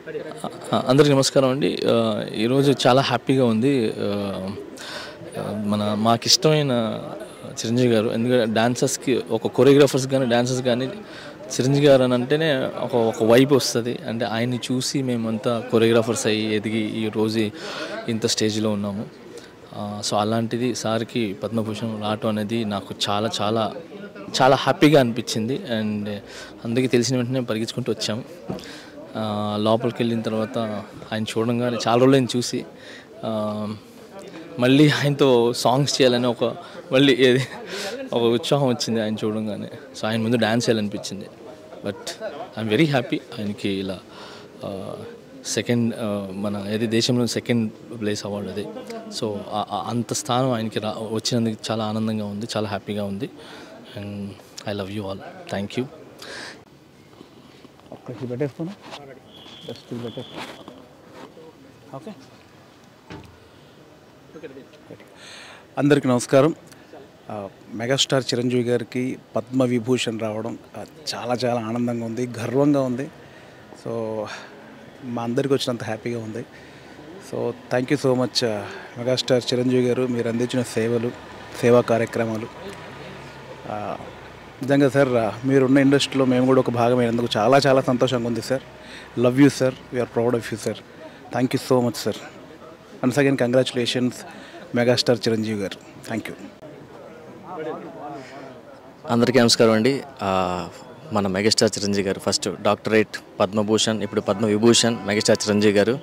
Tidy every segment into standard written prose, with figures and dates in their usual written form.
అందరికీ నమస్కారం అండి. ఈరోజు చాలా హ్యాపీగా ఉంది. మాకిష్టమైన చిరంజీవి గారు, ఎందుకంటే డాన్సర్స్కి ఒక కొరియోగ్రాఫర్స్ కానీ డాన్సర్స్ కానీ చిరంజీవి గారు అని అంటేనే ఒక వైబ్ వస్తుంది. అంటే ఆయన్ని చూసి మేమంతా కొరియోగ్రాఫర్స్ అయ్యి ఎదిగి ఈరోజు ఇంత స్టేజ్లో ఉన్నాము. సో అలాంటిది సార్కి పద్మభూషణ్ రావటం అనేది నాకు చాలా చాలా చాలా హ్యాపీగా అనిపించింది. అండ్ అందరికీ తెలిసిన వెంటనే పరిగెత్తుకుంటూ వచ్చాము. లోపలికి వెళ్ళిన తర్వాత ఆయన చూడంగానే చాలా రోజులు చూసి మళ్ళీ ఆయనతో సాంగ్స్ చేయాలని ఒక ఉత్సాహం వచ్చింది ఆయన చూడంగానే. సో ఆయన ముందు డ్యాన్స్ చేయాలనిపించింది. బట్ ఐఎమ్ వెరీ హ్యాపీ ఆయనకి ఇలా సెకండ్ మన దేశంలో సెకండ్ ప్లేస్ అవార్డు అది. సో అంత స్థానం ఆయనకి వచ్చినందుకు చాలా ఆనందంగా ఉంది, చాలా హ్యాపీగా ఉంది. And I love you all. Thank you. అందరికీ నమస్కారం. మెగాస్టార్ చిరంజీవి గారికి పద్మవిభూషణ్ రావడం చాలా చాలా ఆనందంగా ఉంది, గర్వంగా ఉంది. సో మా అందరికి వచ్చినంత హ్యాపీగా ఉంది. So thank you so much megastar Chiranjeevi గారు, మీరు అందించిన సేవా కార్యక్రమాలు. నిజంగా సార్, మీరున్న ఇండస్ట్రీలో మేము కూడా ఒక భాగమైనందుకు చాలా చాలా సంతోషంగా ఉంది sir. Love you sir, we're proud of you sir. Thank you so much sir. Once again congratulations megastar Chiranjeevi గారు. Thank you. అందరికీ నమస్కారం అండి. మన మెగాస్టార్ చిరంజీవి గారు ఫస్ట్ డాక్టరేట్, పద్మభూషణ్, ఇప్పుడు పద్మవిభూషణ్ మెగాస్టార్ చిరంజీవి గారు.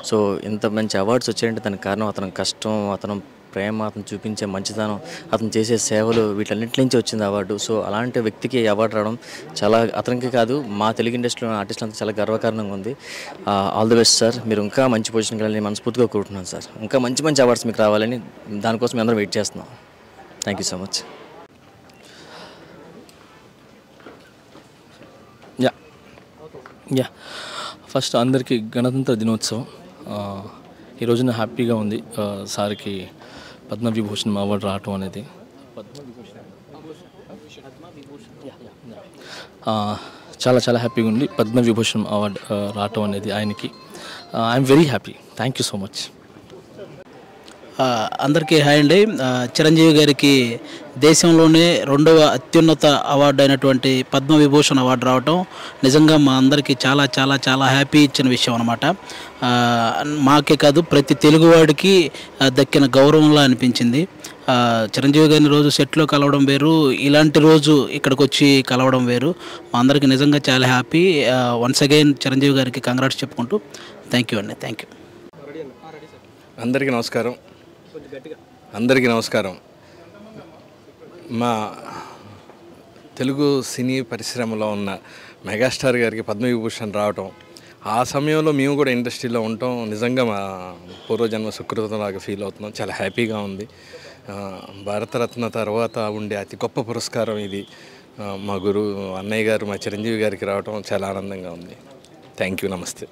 సో ఇంత మంచి అవార్డ్స్ వచ్చాయంటే దానికి కారణం అతని కష్టం, అతను ప్రేమ, అతను చూపించే మంచితనం, అతను చేసే సేవలు, వీటన్నింటి నుంచి వచ్చింది అవార్డు. సో అలాంటి వ్యక్తికి అవార్డు రావడం చాలా అతనికి కాదు, మా తెలుగు ఇండస్ట్రీలో ఆర్టిస్టులంతా చాలా గర్వకారణంగా ఉంది. All the best sir. మీరు ఇంకా మంచి పొజిషన్కి వెళ్ళాలని మనస్ఫూర్తిగా కోరుకుంటున్నాను సార్. ఇంకా మంచి మంచి అవార్డ్స్ మీకు రావాలని దానికోసం అందరం వెయిట్ చేస్తున్నాం. Thank you so much. First అందరికీ గణతంత్ర దినోత్సవం. ఈ రోజున హ్యాపీగా ఉంది. సార్కి పద్మవిభూషణ్ అవార్డు రావటం అనేది చాలా చాలా హ్యాపీగా ఉంది. పద్మవిభూషణ్ అవార్డు రావటం అనేది ఆయనకి I'm very happy. Thank you so much. అందరికీ హాయ్ అండి. చిరంజీవి గారికి దేశంలోనే రెండవ అత్యున్నత అవార్డు అయినటువంటి పద్మవిభూషణ్ అవార్డు రావటం నిజంగా మా అందరికీ చాలా చాలా చాలా హ్యాపీ ఇచ్చిన విషయం అనమాట. మాకే కాదు, ప్రతి తెలుగువాడికి దక్కిన గౌరవంలా అనిపించింది. చిరంజీవి గారిని రోజు సెట్లో కలవడం వేరు, ఇలాంటి రోజు ఇక్కడికి వచ్చి కలవడం వేరు. మా అందరికీ నిజంగా చాలా హ్యాపీ. వన్స్ అగైన్ చిరంజీవి గారికి కంగ్రాట్స్ చెప్పుకుంటూ థ్యాంక్ యూ అండి. Thank you. అందరికీ నమస్కారం. మా తెలుగు సినీ పరిశ్రమలో ఉన్న మెగాస్టార్ గారికి పద్మవిభూషణ్ రావటం, ఆ సమయంలో మేము కూడా ఇండస్ట్రీలో ఉండటం నిజంగా మా పూర్వజన్మ సుకృతంలాగా ఫీల్ అవుతున్నాం. చాలా హ్యాపీగా ఉంది. భారతరత్న తర్వాత ఉండే అతి గొప్ప పురస్కారం ఇది. మా గురువు అన్నయ్య గారు, మా చిరంజీవి గారికి రావటం చాలా ఆనందంగా ఉంది. Thank you. నమస్తే.